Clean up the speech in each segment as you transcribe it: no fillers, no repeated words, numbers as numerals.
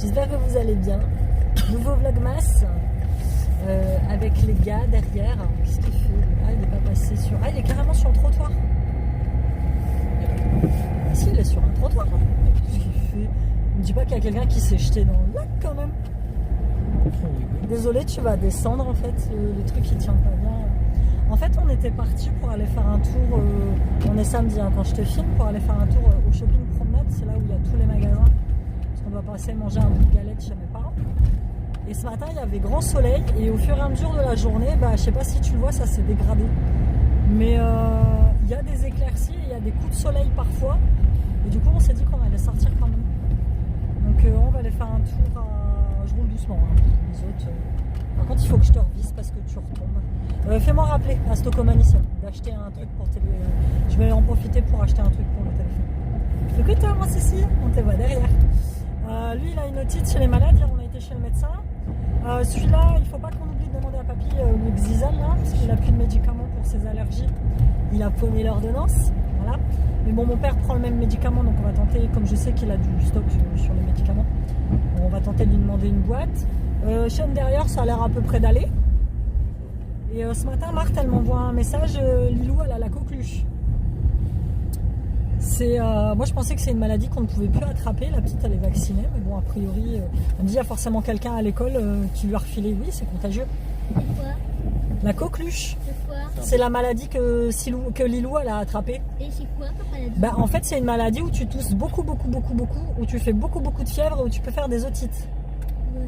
J'espère que vous allez bien. Nouveau vlogmas avec les gars derrière. Qu'est-ce qu'il fait? Ah, il n'est pas passé sur... Ah, il est carrément sur le trottoir. Ah si, il est sur un trottoir. Qu'est-ce qu'il fait? Ne me dis pas qu'il y a quelqu'un qui s'est jeté dans le lac quand même. Désolé, tu vas descendre en fait. Le truc il tient pas bien. En fait, on était parti pour aller faire un tour. On est samedi hein, quand je te filme, pour aller faire un tour au shopping promenade. C'est là où il y a tous les magasins. Parce qu'on va passer manger un bout de galette chez mes parents. Et ce matin, il y avait grand soleil. Et au fur et à mesure de la journée, bah, je sais pas si tu le vois, ça s'est dégradé. Mais il y a des éclaircies, il y a des coups de soleil parfois. Et du coup, on s'est dit qu'on allait sortir quand même. Donc, on va aller faire un tour à. Je roule doucement. Hein. Les autres. Par contre, il faut que je te revise parce que tu retombes. Fais-moi rappeler à Stocomanie d'acheter un truc pour télé. Je vais en profiter pour acheter un truc pour le téléphone. Écoute, toi, moi, Cécile, on te voit derrière. Lui, il a une otite chez les malades. Hier, on a été chez le médecin. Celui-là, il ne faut pas qu'on oublie de demander à papy le Xizal, là, parce qu'il n'a plus de médicaments pour ses allergies. Il a paumé l'ordonnance. Voilà. Mais bon, mon père prend le même médicament, donc on va tenter, comme je sais qu'il a du stock sur les médicaments, on va tenter de lui demander une boîte. Chaîne derrière, ça a l'air à peu près d'aller. Et ce matin, Marthe, elle m'envoie un message, Lilou, elle a la coqueluche. Moi, je pensais que c'est une maladie qu'on ne pouvait plus attraper. La petite, elle est vaccinée, mais bon, a priori, elle me dit, il y a forcément quelqu'un à l'école qui lui a refilé. Oui, c'est contagieux. C'est quoi? La coqueluche. C'est quoi? C'est la maladie que Lilou, elle a attrapée. Et c'est quoi comme maladie? Bah, en fait, c'est une maladie où tu tousses beaucoup, où tu fais beaucoup de fièvre et où tu peux faire des otites. Oui.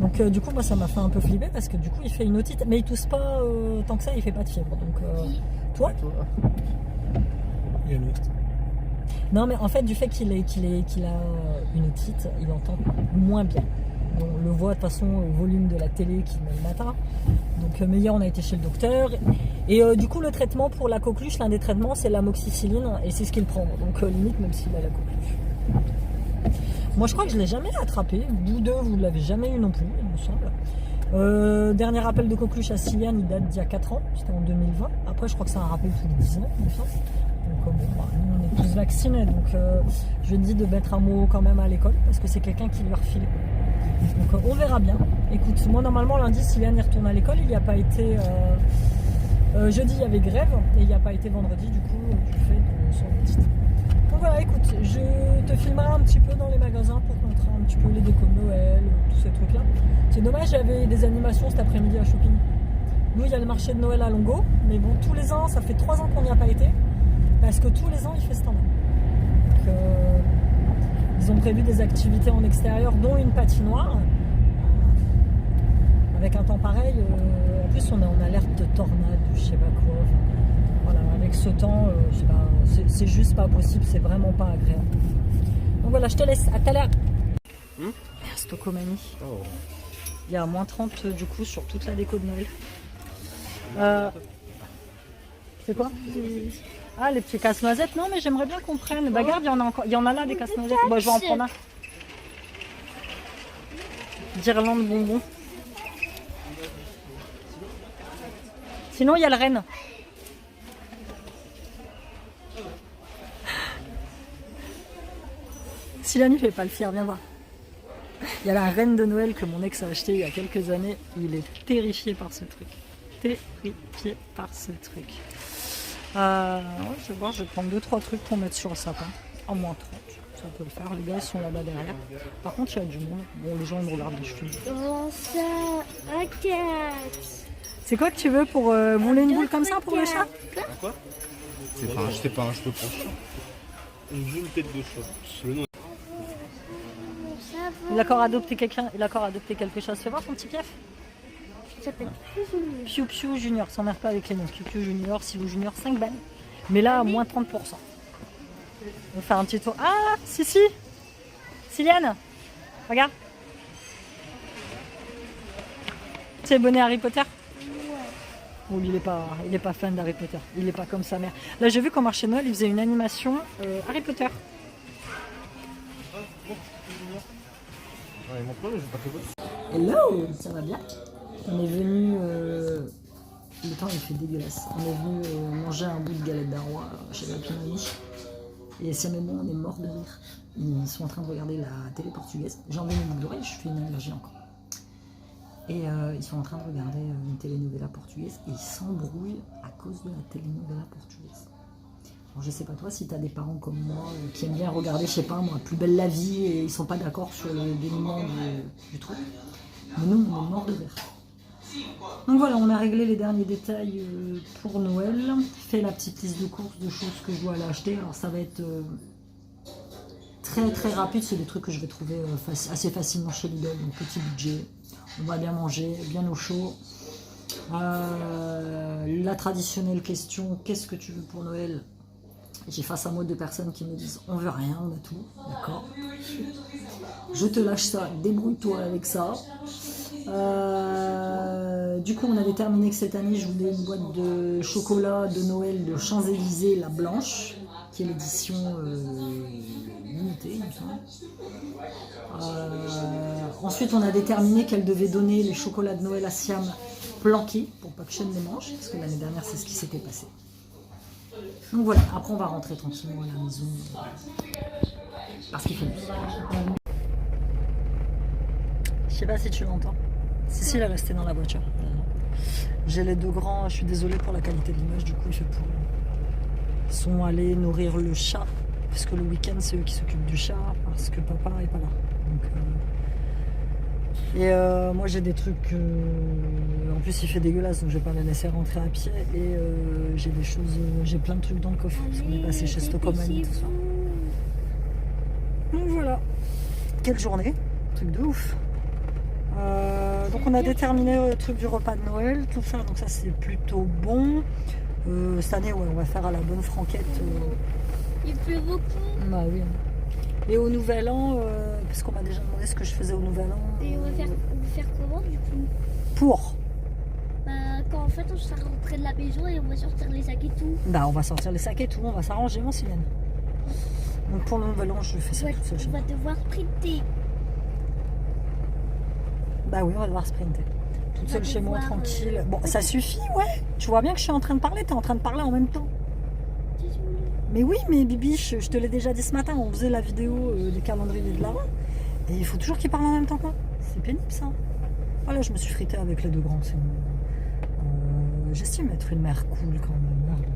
Donc du coup moi ça m'a fait un peu flipper parce que du coup il fait une otite mais il tousse pas tant que ça, il fait pas de fièvre. Donc toi Il y a l'autre. Non mais en fait du fait qu'il a une otite, il entend moins bien. On le voit de toute façon au volume de la télé qu'il met le matin. Donc mais hier on a été chez le docteur et du coup le traitement pour la coqueluche, l'un des traitements c'est l'amoxicilline et c'est ce qu'il prend. Donc limite même s'il a la coqueluche. Moi, je crois que je ne l'ai jamais attrapé. Vous deux, vous ne l'avez jamais eu non plus, il me semble. Dernier rappel de coqueluche à Siliane, il date d'il y a 4 ans. C'était en 2020. Après, je crois que c'est un rappel tous les 10 ans, il me semble. Donc, bon, bah, nous, on est tous vaccinés. Donc, je lui ai dit de mettre un mot quand même à l'école parce que c'est quelqu'un qui lui a refilé. Donc, on verra bien. Écoute, moi, normalement, lundi, Siliane y retourne à l'école. Il n'y a pas été... jeudi, il y avait grève et il n'y a pas été vendredi, du coup, du fait de son otite. Donc voilà, écoute, je te filmerai un petit peu dans les magasins pour te montrer un petit peu les décos de Noël, tous ces trucs-là. C'est dommage, j'avais des animations cet après-midi à Shopping. Nous, il y a le marché de Noël à Longo, mais bon, tous les ans, ça fait 3 ans qu'on n'y a pas été, parce que tous les ans, il fait stand-up. Donc, ils ont prévu des activités en extérieur, dont une patinoire. Avec un temps pareil, en plus, on est en alerte de tornade, je sais pas quoi. Voilà, avec ce temps, c'est juste pas possible, c'est vraiment pas agréable. Donc voilà, je te laisse, à tout à l'heure. Stocomanie. Oh. Il y a moins 30 du coup sur toute la déco de Noël. C'est quoi? Ah, les petits casse-noisettes. Non, mais j'aimerais bien qu'on prenne. Bah, regarde, il y en a là des casse-noisettes. Bon, je vais en prendre un. Guirlande bonbons. Sinon, il y a le renne. Si la nuit fait pas le fier, viens voir. Il y a la reine de Noël que mon ex a acheté il y a quelques années. Il est terrifié par ce truc. Terrifié par ce truc. Ouais, je vais voir, je vais prendre 2-3 trucs pour mettre sur le sapin. En moins 30, ça peut le faire. Les gars ils sont là-bas derrière. Par contre, il y a du monde. Bon, les gens ils me regardent les cheveux. Comment ça? Ok. C'est quoi que tu veux pour. Vous voulez une boule comme ça pour le chat? Quoi? C'est pas un cheveu pour chat. Une boule tête de chat. Le nom. Il a encore adopté quelqu'un, il a encore adopté quelque chose. Fais voir ton petit pief. Ça s'appelle Piu Piu Junior, s'emmerde pas avec les noms. Piu Piu Junior, Silou Junior, 5 balles. Mais là, à moins 30%. On va faire un petit tour. Ah, si. Siliane, regarde. C'est le bonnet Harry Potter? Bon, il est pas fan d'Harry Potter. Il est pas comme sa mère. Là, j'ai vu qu'au marché de Noël, il faisait une animation Harry Potter. Ouais, mon problème, j'ai pas fait votre. Hello, ça va bien? On est venu. Le temps il fait dégueulasse. On est venu manger un bout de galette d'un roi chez la Pinani. Et Siam et moi, on est morts de rire. Ils sont en train de regarder la télé portugaise. J'ai enlevé mes boucles d'oreilles, je fais une allergie encore. Et ils sont en train de regarder une telenovela portugaise et ils s'embrouillent à cause de la telenovela portugaise. Alors, je sais pas toi si tu as des parents comme moi qui aiment bien regarder, je sais pas moi, Plus belle la vie et ils sont pas d'accord sur le dénouement du truc. Mais nous, on est morts de rire. Donc voilà, on a réglé les derniers détails pour Noël. Fait la petite liste de courses de choses que je dois aller acheter. Alors ça va être très très rapide, c'est des trucs que je vais trouver assez facilement chez Lidl, donc petit budget. On va bien manger, bien au chaud. La traditionnelle question, qu'est-ce que tu veux pour Noël? J'ai face à moi 2 personnes qui me disent on veut rien, on a tout, d'accord. Je te lâche ça, débrouille-toi avec ça. Du coup on a déterminé que cette année je voulais une boîte de chocolat de Noël de Champs-Élysées, la blanche, qui est l'édition limitée, il me semble. Ensuite on a déterminé qu'elle devait donner les chocolats de Noël à Siam planqués pour pas que Sean les mange, parce que l'année dernière c'est ce qui s'était passé. Donc voilà, après on va rentrer tranquillement à la maison parce qu'il fait nuit. Je sais pas si tu l'entends. Cécile est restée dans la voiture. J'ai les 2 grands, je suis désolée pour la qualité de l'image, du coup il fait pour. Ils sont allés nourrir le chat, parce que le week-end c'est eux qui s'occupent du chat, parce que papa est pas là. Donc, moi j'ai des trucs, en plus il fait dégueulasse donc je vais pas les laisser rentrer à pied et j'ai des choses, j'ai plein de trucs dans le coffre parce qu'on est passé chez Stockholm et tout ça. Donc voilà, quelle journée, truc de ouf. Donc on a déterminé le truc du repas de Noël, tout ça, donc ça c'est plutôt bon. Cette année ouais, on va faire à la bonne franquette. Il pleut beaucoup. Bah oui. Et au Nouvel An, parce qu'on m'a déjà demandé ce que je faisais au Nouvel An. Et on va faire comment du coup? Pour Bah quand en fait on sera rentré de la maison et on va sortir les sacs et tout. Bah on va sortir les sacs et tout, on va s'arranger mon Sylviane. Donc pour le Nouvel An je fais ça toute seule chez On moi. va devoir sprinter. Bah oui on va devoir sprinter. Toute seule chez moi, tranquille. Bon ça suffit ouais. Tu vois bien que je suis en train de parler, t'es en train de parler en même temps. Mais oui, mais Bibiche, je te l'ai déjà dit ce matin, on faisait la vidéo du calendrier de l'Avent. Et il faut toujours qu'ils parlent en même temps que moi. C'est pénible ça. Voilà, je me suis fritée avec les 2 grands. J'estime être une mère cool quand même. Merde.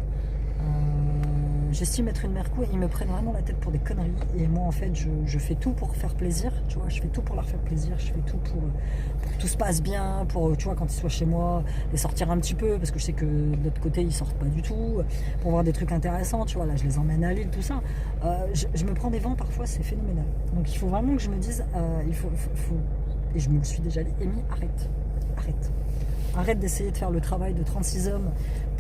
J'estime être une mère cool et ils me prennent vraiment la tête pour des conneries. Et moi en fait, je fais tout pour faire plaisir. Tu vois, je fais tout pour leur faire plaisir. Je fais tout pour que tout se passe bien. Pour, tu vois, quand ils soient chez moi, les sortir un petit peu. Parce que je sais que de l'autre côté, ils sortent pas du tout. Pour voir des trucs intéressants. Tu vois, là, je les emmène à Lille, tout ça. Je me prends des vents parfois, c'est phénoménal. Donc il faut vraiment que je me dise, il faut, et je me le suis déjà dit, Amy, arrête. Arrête d'essayer de faire le travail de 36 hommes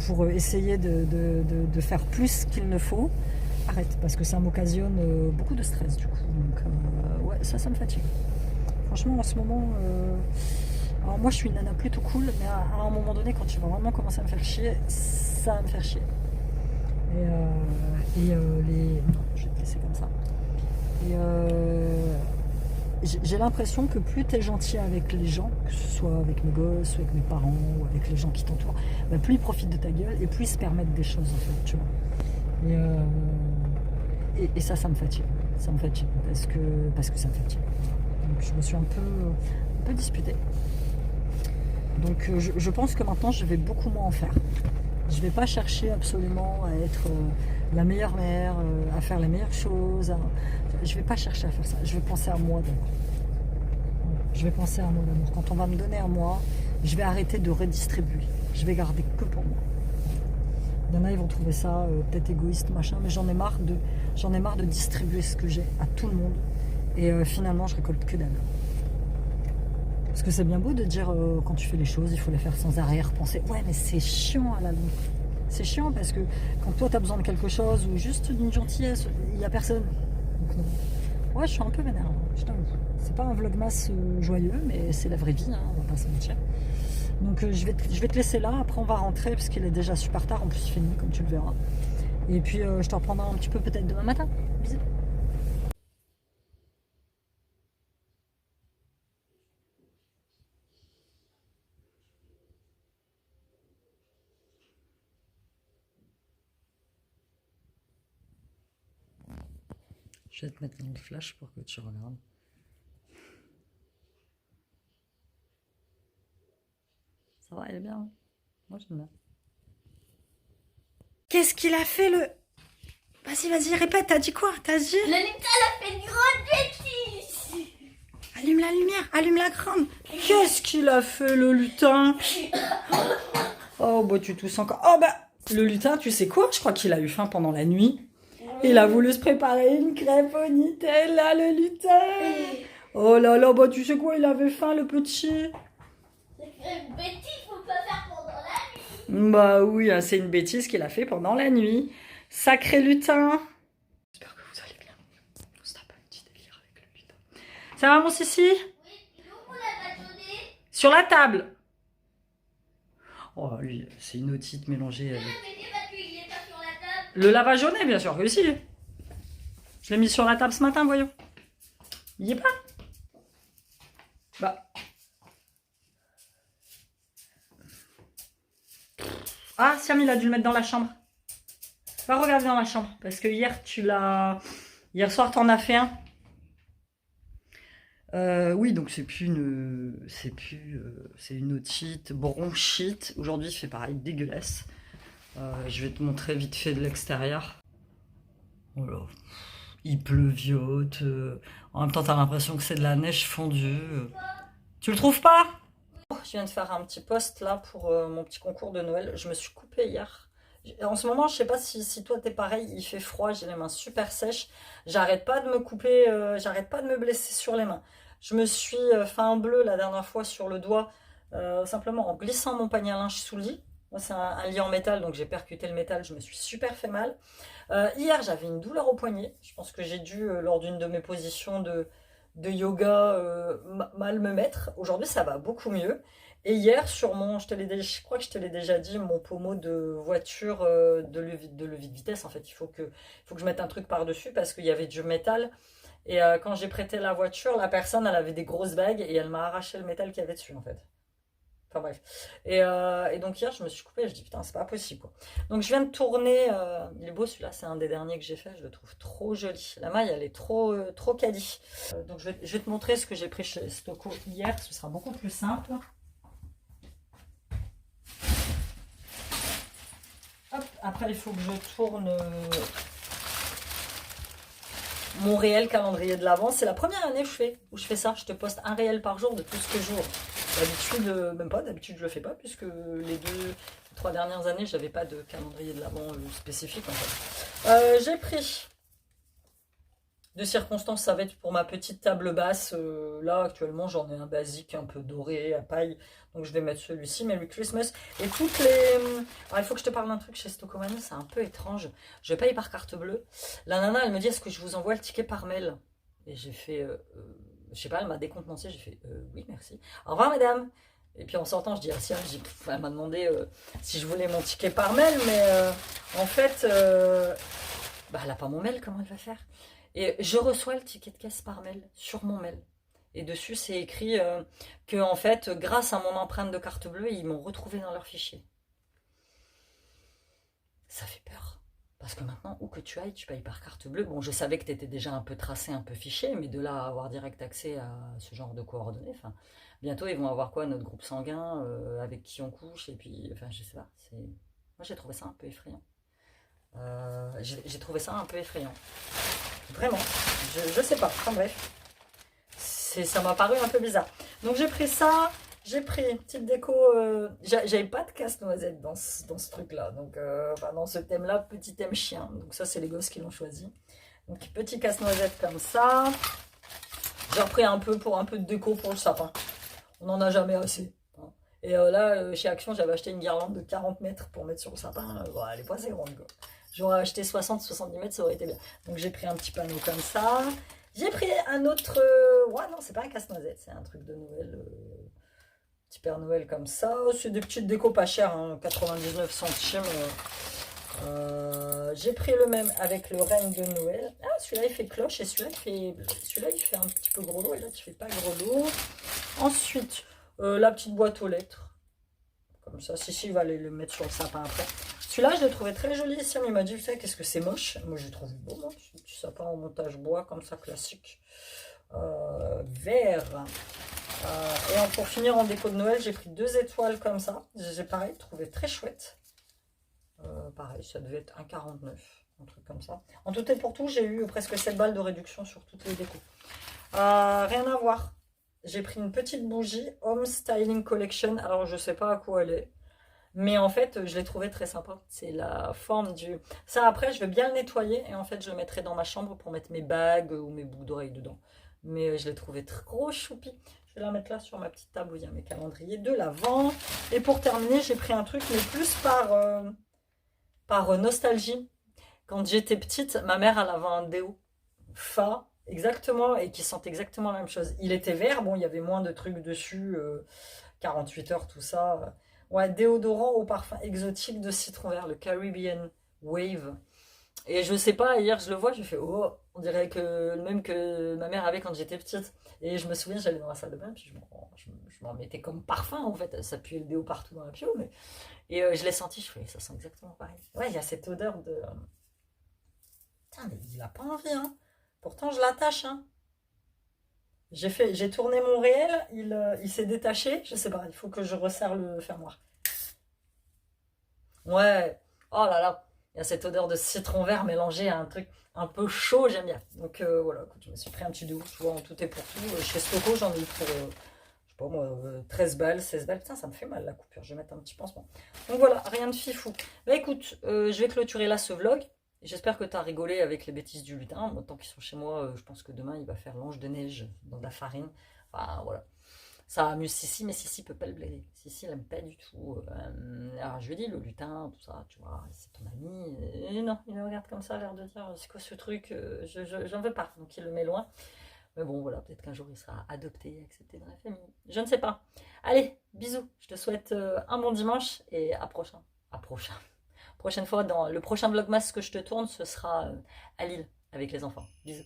pour essayer de faire plus qu'il ne faut. Arrête, parce que ça m'occasionne beaucoup de stress du coup. Donc ouais, ça me fatigue. Franchement, en ce moment, alors moi je suis une nana plutôt cool, mais à un moment donné, quand tu vas vraiment commencer à me faire chier, ça va me faire chier. Non, je vais te laisser comme ça. Et j'ai l'impression que plus tu es gentil avec les gens, que ce soit avec mes gosses, ou avec mes parents, ou avec les gens qui t'entourent, bah plus ils profitent de ta gueule et plus ils se permettent des choses en fait, tu vois. Et ça me fatigue. Ça me fatigue parce que ça me fatigue. Donc je me suis un peu disputée. Donc je pense que maintenant je vais beaucoup moins en faire. Je vais pas chercher absolument à être la meilleure mère, à faire les meilleures choses. Je vais pas chercher à faire ça. Je vais penser à moi d'abord. Je vais penser à moi d'abord. Quand on va me donner à moi, je vais arrêter de redistribuer. Je vais garder que pour moi. Il y en a, ils vont trouver ça peut-être égoïste, machin, mais j'en ai marre de distribuer ce que j'ai à tout le monde. Et finalement, je récolte que dalle. Parce que c'est bien beau de dire quand tu fais les choses, il faut les faire sans arrière-pensée. Ouais, mais c'est chiant à la longue. C'est chiant parce que quand toi, tu as besoin de quelque chose ou juste d'une gentillesse, il n'y a personne. Donc, ouais, je suis un peu vénère, je t'avoue. C'est pas un vlogmas joyeux, mais c'est la vraie vie, hein, on va pas se mentir. Donc je vais te laisser là, après on va rentrer parce qu'il est déjà super tard, en plus il fait nuit comme tu le verras. Et puis je te reprendrai un petit peu peut-être demain matin. Bisous. Je vais te mettre dans le flash pour que tu regardes. Ça va, elle est bien. Hein. Moi, j'aime bien. Qu'est-ce qu'il a fait le... Vas-y, répète, t'as dit quoi? T'as dit... Le lutin a fait une grande bêtise. Allume la lumière, allume la grande. Qu'est-ce qu'il a fait le lutin? Oh, bah tu tousses encore. Oh, bah, le lutin, tu sais quoi? Je crois qu'il a eu faim pendant la nuit. Il a voulu se préparer une crêpe au Nutella, le lutin. Oh là là, bah tu sais quoi? Il avait faim, le petit. C'est une bêtise, faut pas faire pendant la nuit. Bah oui, c'est une bêtise qu'il a fait pendant la nuit. Sacré lutin. J'espère que vous allez bien. On se tape un petit délire avec le lutin. Ça va, mon Sissi? Oui, il est où la bâtonnée? Sur la table. Oh, lui, c'est une otite mélangée avec... Mais dis parce qu'il est pas sur la table. Le lavage au nez, bien sûr, que si. Je l'ai mis sur la table ce matin, voyons. Il y est pas? Bah... Ah, Siam, il a dû le mettre dans la chambre. Va regarder dans la chambre. Parce que hier, tu l'as... Hier soir, t'en as fait un. Oui, donc c'est plus une... c'est une otite, bronchite. Aujourd'hui, il fait pareil, dégueulasse. Je vais te montrer vite fait de l'extérieur. Voilà. Il pleuviote. En même temps, t'as l'impression que c'est de la neige fondue. Tu le trouves pas? Je viens de faire un petit post là pour mon petit concours de Noël. Je me suis coupée hier. En ce moment, je sais pas si toi t'es pareil, il fait froid, j'ai les mains super sèches. J'arrête pas de me couper, j'arrête pas de me blesser sur les mains. Je me suis fait un bleu la dernière fois sur le doigt, simplement en glissant mon panier à linge sous le lit. Moi, c'est un lit en métal, donc j'ai percuté le métal, je me suis super fait mal. Hier, j'avais une douleur au poignet. Je pense que j'ai dû, lors d'une de mes positions de yoga, mal me mettre. Aujourd'hui, ça va beaucoup mieux. Et hier, sur mon, je crois que je te l'ai déjà dit, mon pommeau de voiture de levier de vitesse, en fait, il faut que je mette un truc par-dessus parce qu'il y avait du métal. Et quand j'ai prêté la voiture, la personne, elle avait des grosses bagues et elle m'a arraché le métal qu'il y avait dessus, en fait. Enfin bref. Et donc hier, je me suis coupée, je dis putain, c'est pas possible, quoi. Donc je viens de tourner, il est beau celui-là, c'est un des derniers que j'ai fait, je le trouve trop joli. La maille, elle est trop quali. Donc je vais te montrer ce que j'ai pris chez Stocco hier, ce sera beaucoup plus simple. Hop, après il faut que je tourne mon réel calendrier de l'avant. C'est la première année où je fais ça, je te poste un réel par jour de tout ce que je joue. D'habitude, même pas, d'habitude je le fais pas, puisque les 3 dernières années, j'avais pas de calendrier de l'avant spécifique en fait. J'ai pris de circonstances, ça va être pour ma petite table basse. Là, actuellement, j'en ai un basique un peu doré à paille, donc je vais mettre celui-ci, Merry Christmas. Et toutes les... Alors, il faut que je te parle d'un truc chez Stocomanie, c'est un peu étrange. Je paye par carte bleue. La nana, elle me dit, est-ce que je vous envoie le ticket par mail? Et j'ai fait... je sais pas, elle m'a décontenancé, j'ai fait oui, merci. Au revoir, madame. Et puis en sortant, je dis ah, si, elle m'a demandé si je voulais mon ticket par mail, mais en fait, bah, elle n'a pas mon mail, comment elle va faire? Et je reçois le ticket de caisse par mail, sur mon mail. Et dessus, c'est écrit que, en fait, grâce à mon empreinte de carte bleue, ils m'ont retrouvé dans leur fichier. Ça fait peur. Parce que maintenant, où que tu ailles, tu payes par carte bleue. Bon, je savais que tu étais déjà un peu tracé, un peu fiché, mais de là à avoir direct accès à ce genre de coordonnées, enfin, bientôt ils vont avoir quoi, notre groupe sanguin, avec qui on couche, et puis, enfin, je sais pas. Moi, j'ai trouvé ça un peu effrayant. J'ai trouvé ça un peu effrayant. Vraiment, je sais pas. Enfin bref, ça m'a paru un peu bizarre. Donc j'ai pris ça. J'ai pris une petite déco, j'avais pas de casse-noisette dans ce truc-là, donc enfin, dans ce thème-là, petit thème chien, donc ça c'est les gosses qui l'ont choisi. Donc petit casse-noisette comme ça, j'ai repris un peu pour un peu de déco pour le sapin, on n'en a jamais assez. Hein. Et là, chez Action, j'avais acheté une guirlande de 40 mètres pour mettre sur le sapin, bon, elle est pas assez grande quoi. J'aurais acheté 60-70 mètres, ça aurait été bien. Donc j'ai pris un petit panneau comme ça, j'ai pris un autre, ouais non c'est pas un casse-noisette, c'est un truc de Noël... Petit Père Noël comme ça, c'est des petites décos pas chères, hein, 99 centimes. J'ai pris le même avec le renne de Noël. Ah, celui-là il fait cloche et celui-là il fait un petit peu gros lot et là tu fais pas gros lot. Ensuite, la petite boîte aux lettres. Comme ça, si il va aller le mettre sur le sapin après. Celui-là, je l'ai trouvé très joli. Siam, il m'a dit, vous savez, qu'est-ce que c'est moche? Moi, j'ai trouvé beau, moi. Petit sapin en montage bois, comme ça, classique. Vert. Et pour finir en déco de Noël, j'ai pris 2 étoiles comme ça. J'ai pareil, trouvé très chouette. Pareil, ça devait être 1,49. Un truc comme ça. En tout et pour tout, j'ai eu presque 7 balles de réduction sur toutes les décos. Rien à voir. J'ai pris une petite bougie Home Styling Collection. Alors, je sais pas à quoi elle est. Mais en fait, je l'ai trouvé très sympa. C'est la forme du... Ça, après, je vais bien le nettoyer. Et en fait, je le mettrai dans ma chambre pour mettre mes bagues ou mes boucles d'oreilles dedans. Mais je l'ai trouvé trop choupi. Je vais la mettre là sur ma petite table où il y a mes calendriers de l'Avent. Et pour terminer, j'ai pris un truc, mais plus par nostalgie. Quand j'étais petite, ma mère, elle avait un déo. Fa, exactement, et qui sent exactement la même chose. Il était vert, bon, il y avait moins de trucs dessus, 48 heures, tout ça. Ouais, déodorant au parfum exotique de citron vert, le Caribbean Wave. Et je sais pas, hier je le vois, je fais oh, on dirait que le même que ma mère avait quand j'étais petite. Et je me souviens, j'allais dans la salle de bain, puis je m'en mettais comme parfum en fait. Ça puait le déo partout dans la pio, mais. Et je l'ai senti, je fais ça sent exactement pareil. Ouais, il y a cette odeur de. Putain, mais il a pas envie, hein. Pourtant, je l'attache, hein. J'ai tourné mon réel, il s'est détaché. Je sais pas, il faut que je resserre le fermoir. Ouais, oh là là, il y a cette odeur de citron vert mélangée à un truc un peu chaud, j'aime bien. Donc voilà, écoute, je me suis pris un petit déo, tu vois, en tout et pour tout. Chez Stocco, j'en ai eu pour, je sais pas moi, 13 balles, 16 balles. Putain, ça me fait mal la coupure, je vais mettre un petit pansement. Donc voilà, rien de fifou. Bah écoute, je vais clôturer là ce vlog. J'espère que tu as rigolé avec les bêtises du lutin. Moi, tant qu'ils sont chez moi, je pense que demain, il va faire l'ange de neige dans de la farine. Enfin, voilà. Ça amuse Sissi, mais Sissi peut pas le blairer. Sissi, elle aime pas du tout. Alors, je lui dis, le lutin, tout ça, tu vois, c'est ton ami. Et non, il me regarde comme ça, l'air de dire, c'est quoi ce truc? J'en veux pas. Donc, il le met loin. Mais bon, voilà, peut-être qu'un jour, il sera adopté et accepté dans la famille. Je ne sais pas. Allez, bisous. Je te souhaite un bon dimanche et à prochain. À prochain. Prochaine fois, dans le prochain vlogmas que je te tourne, ce sera à Lille avec les enfants. Bisous.